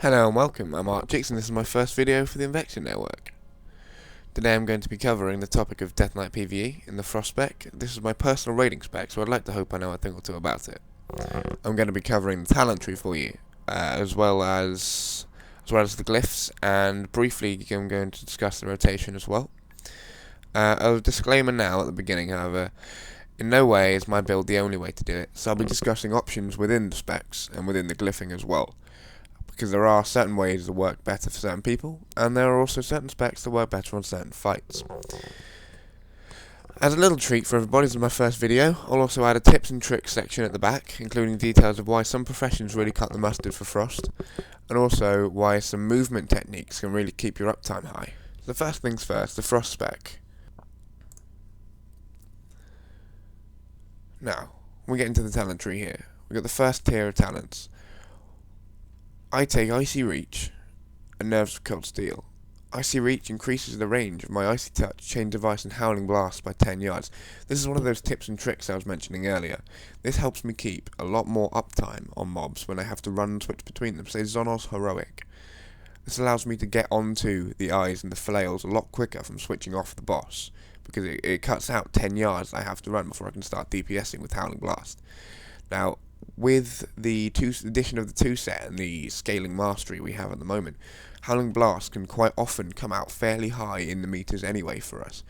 Hello and welcome, I'm Archíx and this is my first video for the EnvexiaNetwork. Today I'm going to be covering the topic of Death Knight PvE in the Frost spec. This is my personal raiding spec, so I'd like to hope I know a thing or two about it. I'm going to be covering the talent tree for you, as well as the glyphs, and briefly I'm going to discuss the rotation as well. A disclaimer now at the beginning, however, in no way is my build the only way to do it, so I'll be discussing options within the specs and within the glyphing as well. Because there are certain ways that work better for certain people, and there are also certain specs that work better on certain fights. As a little treat for everybody, this is my first video. I'll also add a tips and tricks section at the back, including details of why some professions really cut the mustard for Frost, and also why some movement techniques can really keep your uptime high. So first things first, the Frost spec. Now, we get into the talent tree here. We've got the first tier of talents. I take Icy Reach and Nerves of Cold Steel. Icy Reach increases the range of my Icy Touch, Chain Device and Howling Blast by 10 yards. This is one of those tips and tricks I was mentioning earlier. This helps me keep a lot more uptime on mobs when I have to run and switch between them. Say Zonos Heroic. This allows me to get onto the eyes and the flails a lot quicker from switching off the boss, because it cuts out 10 yards I have to run before I can start DPSing with Howling Blast. Now, with the addition of the 2 set and the scaling mastery we have at the moment, Howling Blast can quite often come out fairly high in the meters anyway for us.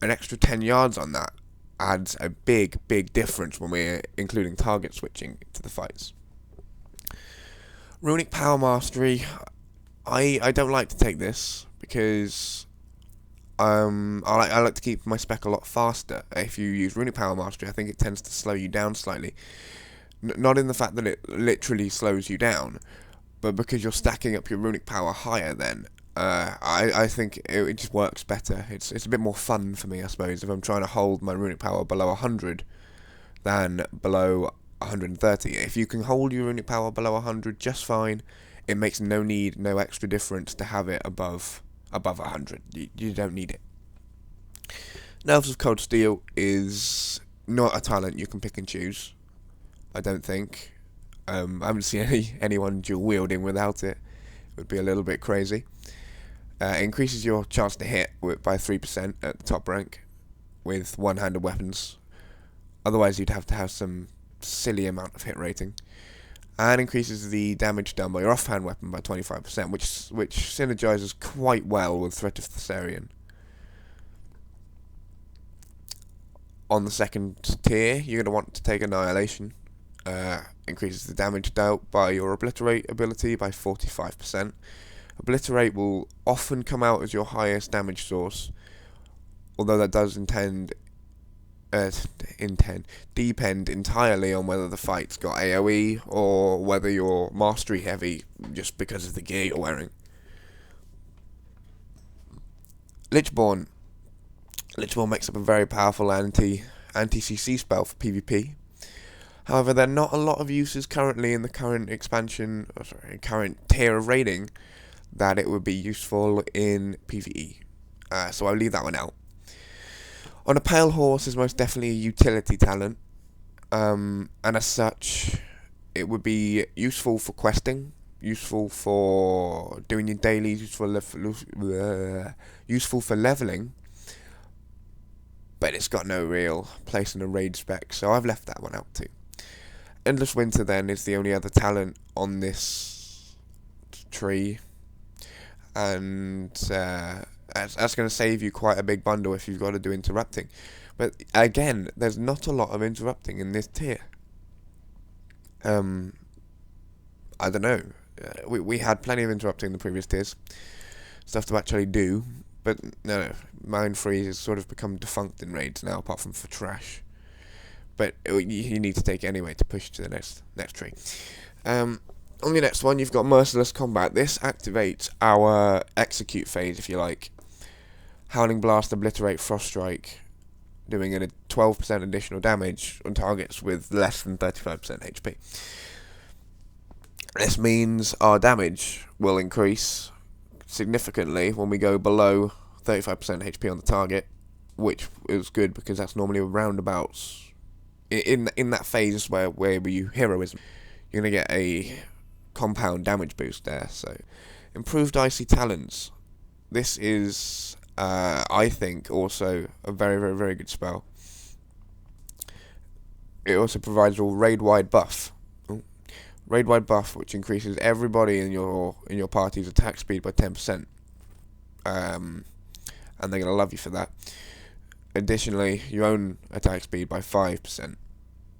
An extra 10 yards on that adds a big difference when we're including target switching to the fights. Runic Power Mastery, I don't like to take this because I like to keep my spec a lot faster. If you use Runic Power Mastery, I think it tends to slow you down slightly. Not in the fact that it literally slows you down, but because you're stacking up your runic power higher then. I think it just works better. It's a bit more fun for me, I suppose, if I'm trying to hold my runic power below 100 than below 130. If you can hold your runic power below 100 just fine, it makes no extra difference to have it above 100. You don't need it. Nerves of Cold Steel is not a talent you can pick and choose. I don't think. I haven't seen anyone dual wielding without it. It would be a little bit crazy. It increases your chance to hit by 3% at the top rank with one-handed weapons. Otherwise you'd have to have some silly amount of hit rating. And increases the damage done by your offhand weapon by 25%, which synergizes quite well with Threat of Thessarian. On the second tier, you're going to want to take Annihilation. Increases the damage dealt by your Obliterate ability by 45%. Obliterate will often come out as your highest damage source, although that does depend entirely on whether the fight's got AoE or whether you're mastery heavy just because of the gear you're wearing. Lichborn makes up a very powerful anti-CC spell for PvP. However, there are not a lot of uses currently in the current current tier of raiding that it would be useful in PvE. So I'll leave that one out. On a Pale Horse is most definitely a utility talent, and as such, it would be useful for questing, useful for doing your dailies, useful for leveling, but it's got no real place in a raid spec, so I've left that one out too. Endless Winter then is the only other talent on this tree, and that's going to save you quite a big bundle if you've got to do interrupting. But again, there's not a lot of interrupting in this tier. I don't know. We had plenty of interrupting in the previous tiers, stuff to actually do, but no, Mind Freeze has sort of become defunct in raids now, apart from for trash. But you need to take it anyway to push to the next tree. On the next one, you've got Merciless Combat. This activates our execute phase, if you like. Howling Blast, Obliterate, Frost Strike, doing a 12% additional damage on targets with less than 35% HP. This means our damage will increase significantly when we go below 35% HP on the target, which is good because that's normally around about in that phase where you heroism, you're gonna get a compound damage boost there. So, improved Icy Talons. This is, I think, also a very, very, very good spell. It also provides a raid-wide buff. Raid-wide buff, which increases everybody in your party's attack speed by 10%. And they're gonna love you for that. Additionally, your own attack speed by 5%,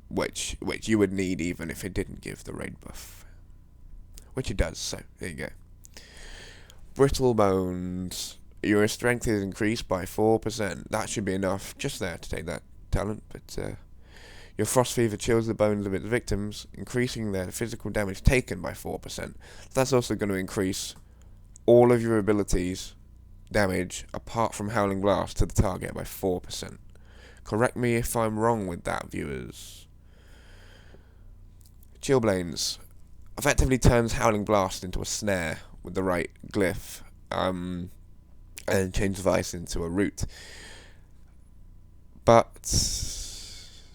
which you would need even if it didn't give the raid buff, which it does. So there you go. Brittle Bones. Your strength is increased by 4%. That should be enough just there to take that talent, but your Frost Fever chills the bones of its victims, increasing their physical damage taken by 4%. That's also going to increase all of your abilities' damage, apart from Howling Blast, to the target by 4%. Correct me if I'm wrong with that, viewers. Chillblains effectively turns Howling Blast into a snare with the right glyph, and Chains of Ice into a root. But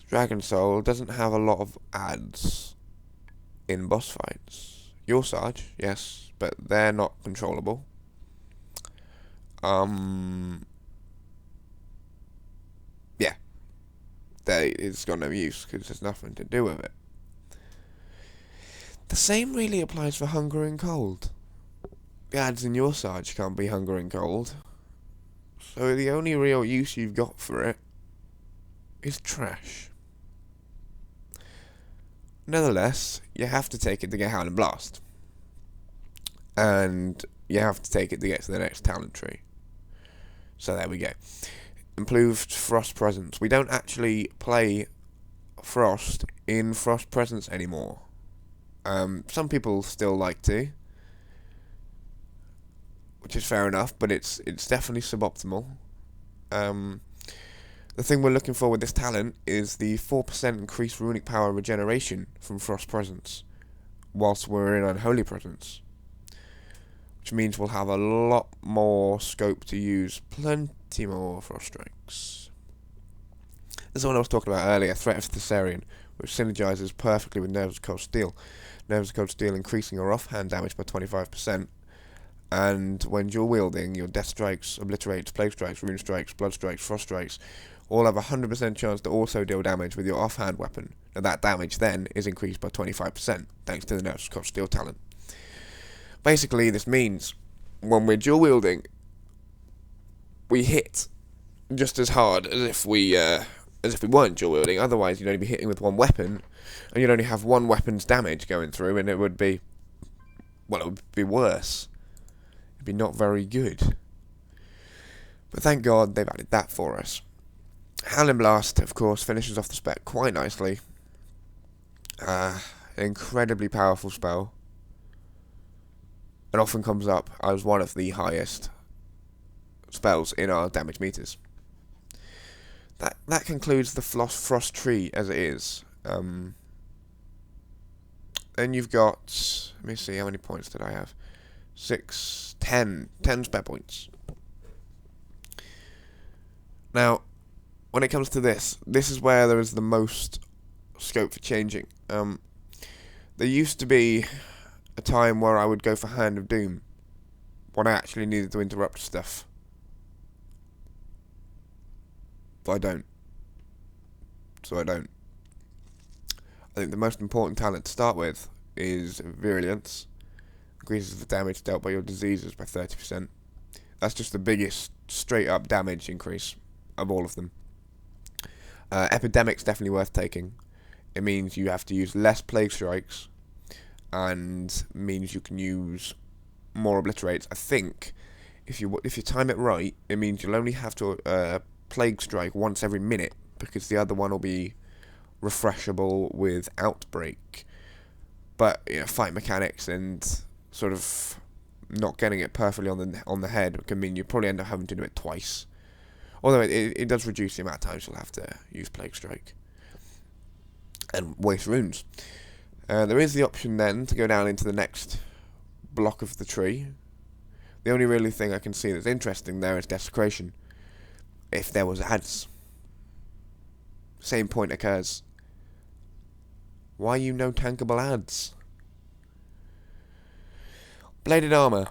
Dragon Soul doesn't have a lot of adds in boss fights. Your Sarge, yes, but they're not controllable. Yeah, it's got no use because there's nothing to do with it. The same really applies for Hunger and Cold. The adds in your Sarge can't be Hunger and Cold, so the only real use you've got for it is trash. Nevertheless, you have to take it to get Howling Blast. And you have to take it to get to the next talent tree. So there we go. Improved Frost Presence. We don't actually play Frost in Frost Presence anymore. Some people still like to, which is fair enough, but it's definitely suboptimal. The thing we're looking for with this talent is the 4% increased runic power regeneration from Frost Presence, whilst we're in Unholy Presence. Which means we'll have a lot more scope to use plenty more Frost Strikes. This is what I was talking about earlier, Threat of Thessarian, which synergizes perfectly with Nerves of Cold Steel. Nerves of Cold Steel increasing your offhand damage by 25%. And when dual wielding, your Death Strikes, Obliterates, Plague Strikes, Rune Strikes, Blood Strikes, Frost Strikes all have a 100% chance to also deal damage with your offhand weapon. Now that damage then is increased by 25% thanks to the Nerves of Cold Steel talent. Basically, this means when we're dual wielding, we hit just as hard as if we weren't dual wielding. Otherwise, you'd only be hitting with one weapon, and you'd only have one weapon's damage going through, and it would be worse. It'd be not very good. But thank God they've added that for us. Howling Blast, of course, finishes off the spec quite nicely. An incredibly powerful spell. And often comes up as one of the highest spells in our damage meters. That concludes the Frost Tree as it is. Then you've got, let me see, how many points did I have? 10 spare points. Now, when it comes to this is where there is the most scope for changing. There used to be a time where I would go for Hand of Doom when I actually needed to interrupt stuff. But I don't. So I don't. I think the most important talent to start with is Virulence. Increases the damage dealt by your diseases by 30%. That's just the biggest straight up damage increase of all of them. Epidemic's definitely worth taking. It means you have to use less Plague Strikes, and means you can use more Obliterates. I think if you time it right, it means you'll only have to Plague Strike once every minute, because the other one will be refreshable with Outbreak. But fight mechanics and sort of not getting it perfectly on the head can mean you probably end up having to do it twice. Although it does reduce the amount of times you'll have to use Plague Strike and waste runes. There is the option then to go down into the next block of the tree. The only really thing I can see that's interesting there is Desecration. If there was adds. Same point occurs. Why no tankable adds? Bladed armor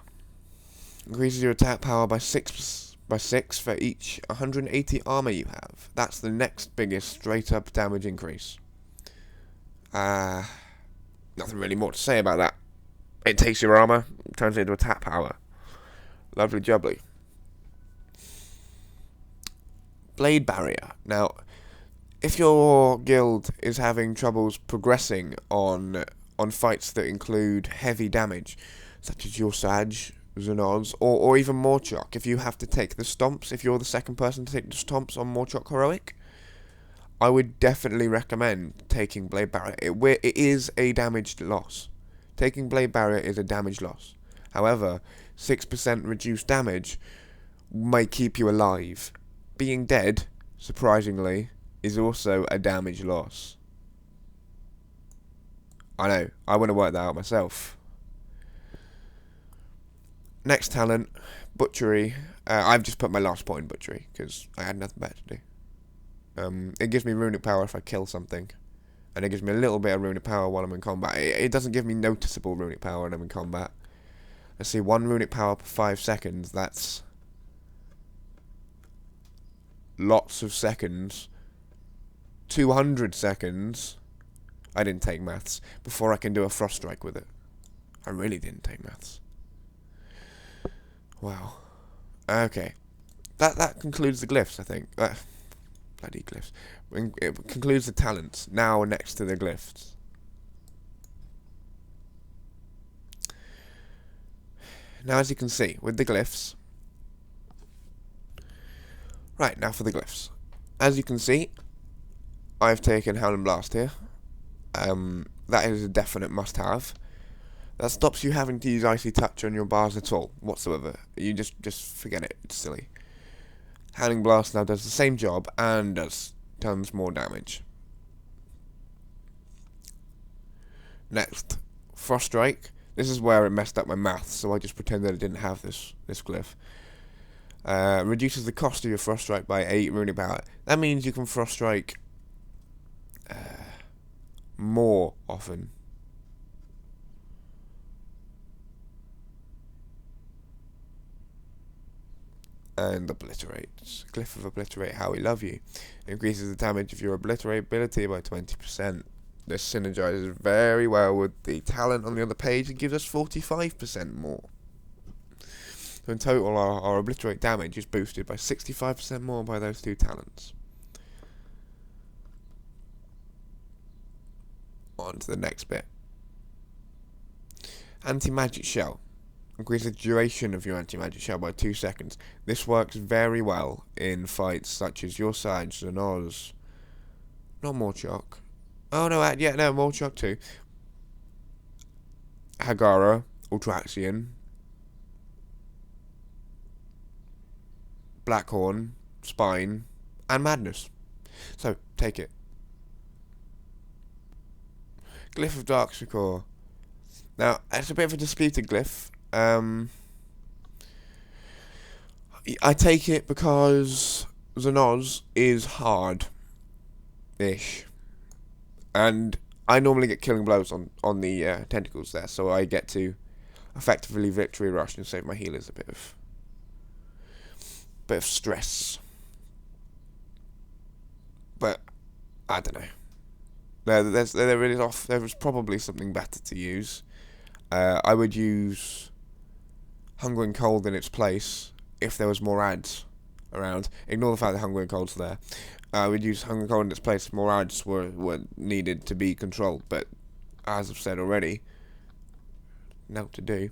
increases your attack power by 6 for each 180 armor you have. That's the next biggest straight up damage increase. Nothing really more to say about that. It takes your armor, turns it into attack power. Lovely jubbly. Blade barrier. Now, if your guild is having troubles progressing on fights that include heavy damage, such as your Sag, Xenoz, or even Morchok, if you have to take the stomps, if you're the second person to take the stomps on Morchok Heroic, I would definitely recommend taking Blade Barrier. It is a damaged loss. Taking Blade Barrier is a damage loss. However, 6% reduced damage may keep you alive. Being dead, surprisingly, is also a damage loss. I know, I want to work that out myself. Next talent, Butchery. I've just put my last point in Butchery, because I had nothing better to do. It gives me runic power if I kill something. And it gives me a little bit of runic power while I'm in combat. It doesn't give me noticeable runic power when I'm in combat. Let's see, 1 runic power per 5 seconds, that's lots of seconds. 200 seconds. I didn't take maths. Before I can do a frost strike with it. I really didn't take maths. Wow. Okay. That concludes the glyphs, I think. Bloody glyphs. It concludes the talents. Now next to the glyphs. Now as you can see, with the glyphs. Right, now for the glyphs. As you can see, I've taken Howling Blast here. That is a definite must-have. That stops you having to use Icy Touch on your bars at all, whatsoever. You just forget it, it's silly. Howling Blast now does the same job, and does tons more damage. Next, Frost Strike. This is where it messed up my maths, so I just pretended I didn't have this glyph. Reduces the cost of your Frost Strike by 8 runic power. That means you can Frost Strike more often. And obliterates. Glyph of Obliterate, how we love you. Increases the damage of your obliterate ability by 20%. This synergizes very well with the talent on the other page and gives us 45% more. So in total, our obliterate damage is boosted by 65% more by those two talents. On to the next bit. Anti-magic shell. Increase the duration of your anti-magic shell by 2 seconds. This works very well in fights such as your Sag, Xenoz, not Morchok. Oh no, yeah, no, Morchok too. Hagara, Ultraxian, Blackhorn, Spine, and Madness. So, take it. Glyph of Darkshore. Now, it's a bit of a disputed glyph. I take it because Xenoz is hard-ish. And I normally get killing blows on the tentacles there, so I get to effectively victory rush and save my healers a bit of stress. But I don't know. There's probably something better to use. I would use Hunger and Cold in its place if there was more ads around. Ignore the fact that Hunger and Cold's there. I would use Hunger and Cold in its place if more ads were needed to be controlled. But as I've said already, now to do.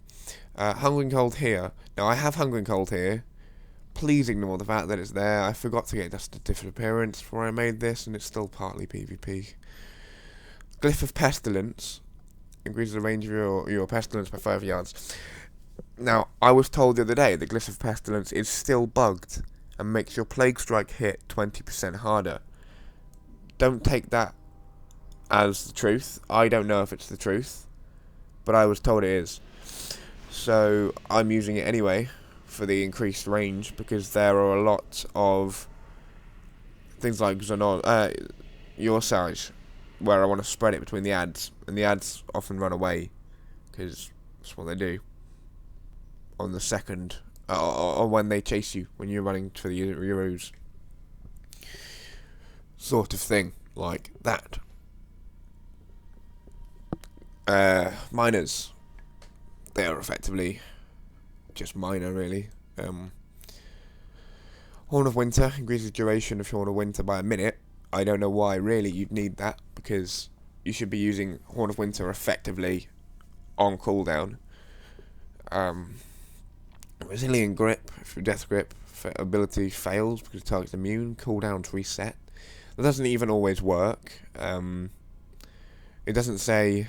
Hunger and Cold here. Now I have Hunger and Cold here. Please ignore the fact that it's there. I forgot to get just a different appearance before I made this, and it's still partly PvP. Glyph of Pestilence. Increases the range of your Pestilence by 5 yards. Now, I was told the other day that Glyph of Pestilence is still bugged and makes your Plague Strike hit 20% harder. Don't take that as the truth. I don't know if it's the truth, but I was told it is. So, I'm using it anyway for the increased range, because there are a lot of things like Xenon, your Sage, where I want to spread it between the ads, and the ads often run away, because that's what they do. on the second, or when they chase you, when you're running for the Euros. Sort of thing, like that. Miners, they are effectively just minor, really. Horn of Winter increases duration of Horn of Winter by a minute. I don't know why, really, you'd need that, because you should be using Horn of Winter effectively on cooldown. Resilient Grip, if your Death Grip ability fails because the target's immune, cooldowns reset. That doesn't even always work. It doesn't say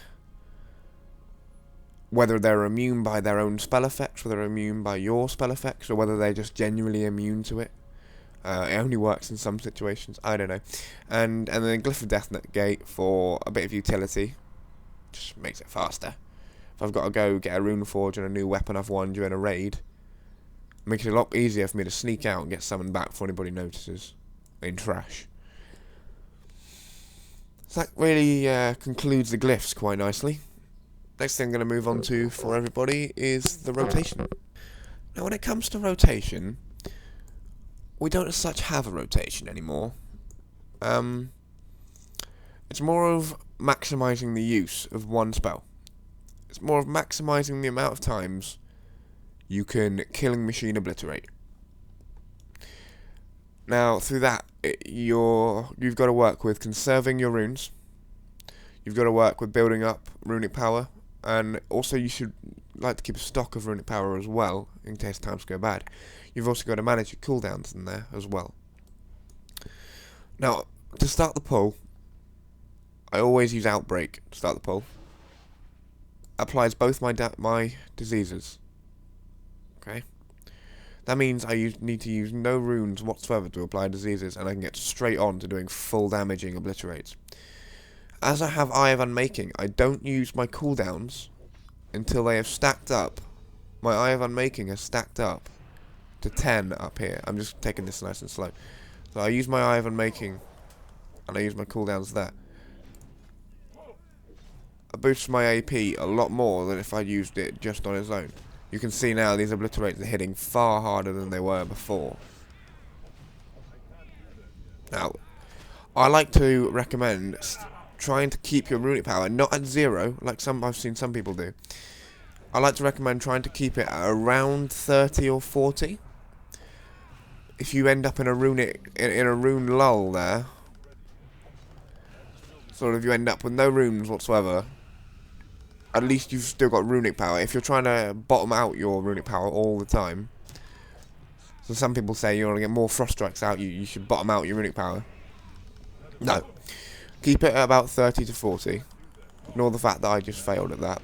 whether they're immune by their own spell effects, whether they're immune by your spell effects, or whether they're just genuinely immune to it. It only works in some situations. I don't know. And then Glyph of Death Gate for a bit of utility. Just makes it faster. If I've got to go get a rune forge and a new weapon I've won during a raid, it makes it a lot easier for me to sneak out and get summoned back before anybody notices in trash. So that really concludes the glyphs quite nicely. Next thing I'm going to move on to for everybody is the rotation. Now when it comes to rotation, we don't as such have a rotation anymore. It's more of maximising the use of one spell. It's more of maximising the amount of times you can Killing Machine Obliterate. Now through that, you've got to work with conserving your runes. You've got to work with building up runic power. And also you should like to keep a stock of runic power as well, in case times go bad. You've also got to manage your cooldowns in there as well. Now, to start the pull, I always use Outbreak to start the pull. Applies both my diseases. Okay? That means I need to use no runes whatsoever to apply diseases, and I can get straight on to doing full damaging obliterates. As I have Eye of Unmaking, I don't use my cooldowns until they have stacked up. My Eye of Unmaking has stacked up to 10 up here. I'm just taking this nice and slow. So I use my Eye of Unmaking, and I use my cooldowns there. It boosts my AP a lot more than if I used it just on its own. You can see now these obliterates are hitting far harder than they were before. Now, I like to recommend trying to keep your runic power not at 0, like I've seen some people do. I like to recommend trying to keep it at around 30 or 40. If you end up in a rune lull there, sort of you end up with no runes whatsoever, at least you've still got runic power. If you're trying to bottom out your runic power all the time, so some people say you want to get more frost strikes out, you should bottom out your runic power. No. Keep it at about 30 to 40. Ignore the fact that I just failed at that.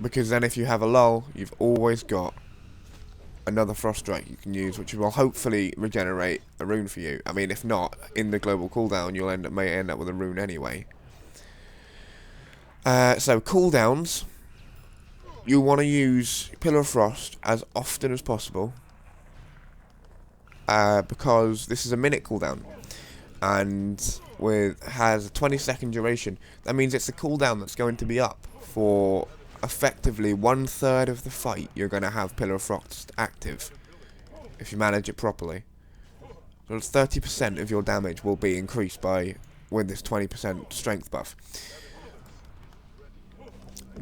Because then if you have a lull, you've always got another frost strike you can use, which will hopefully regenerate a rune for you. I mean, if not, in the global cooldown, you'll may end up with a rune anyway. So cooldowns, you want to use Pillar of Frost as often as possible, because this is a minute cooldown, and has a 20-second duration. That means it's a cooldown that's going to be up for effectively 1/3 of the fight. You're going to have Pillar of Frost active if you manage it properly. So it's 30% of your damage will be increased with this 20% strength buff.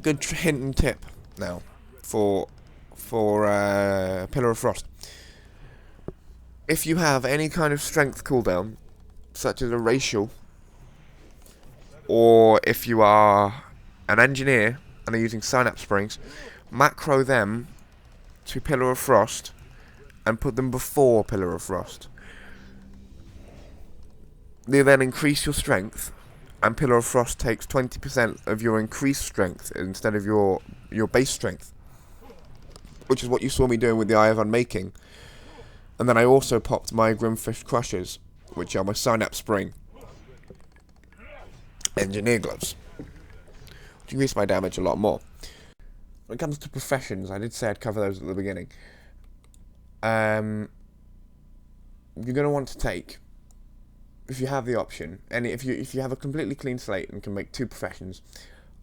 Good hint and tip now for Pillar of Frost. If you have any kind of strength cooldown, such as a racial, or if you are an engineer and are using synapse springs, macro them to Pillar of Frost and put them before Pillar of Frost. They then increase your strength, and Pillar of Frost takes 20% of your increased strength instead of your base strength, which is what you saw me doing with the Eye of Unmaking. And then I also popped my Grimfish Crushers, which are my Synapse Spring Engineer Gloves, which increase my damage a lot more. When it comes to professions, I did say I'd cover those at the beginning. You're going to want to take, if you have the option, if you have a completely clean slate and can make 2 professions,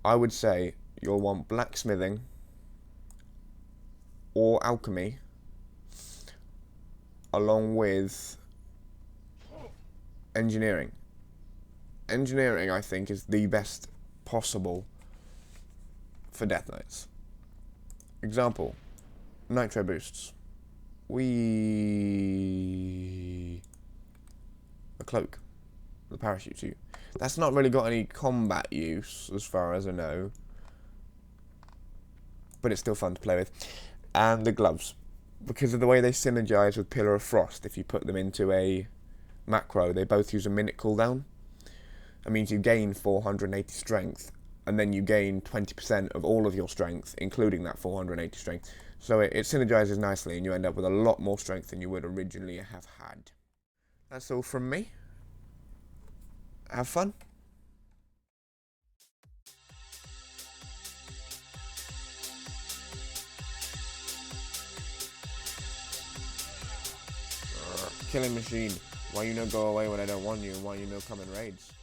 I would say you'll want blacksmithing or alchemy, along with engineering. Engineering, I think, is the best possible for Death Knights. Example, nitro boosts. The cloak, the parachute suit. That's not really got any combat use, as far as I know, but it's still fun to play with. And the gloves, because of the way they synergize with Pillar of Frost. If you put them into a macro, they both use a minute cooldown. That means you gain 480 strength, and then you gain 20% of all of your strength, including that 480 strength. So it synergizes nicely, and you end up with a lot more strength than you would originally have had. That's all from me. Have fun. Killing machine. Why you no go away when I don't want you, and why you no come in raids?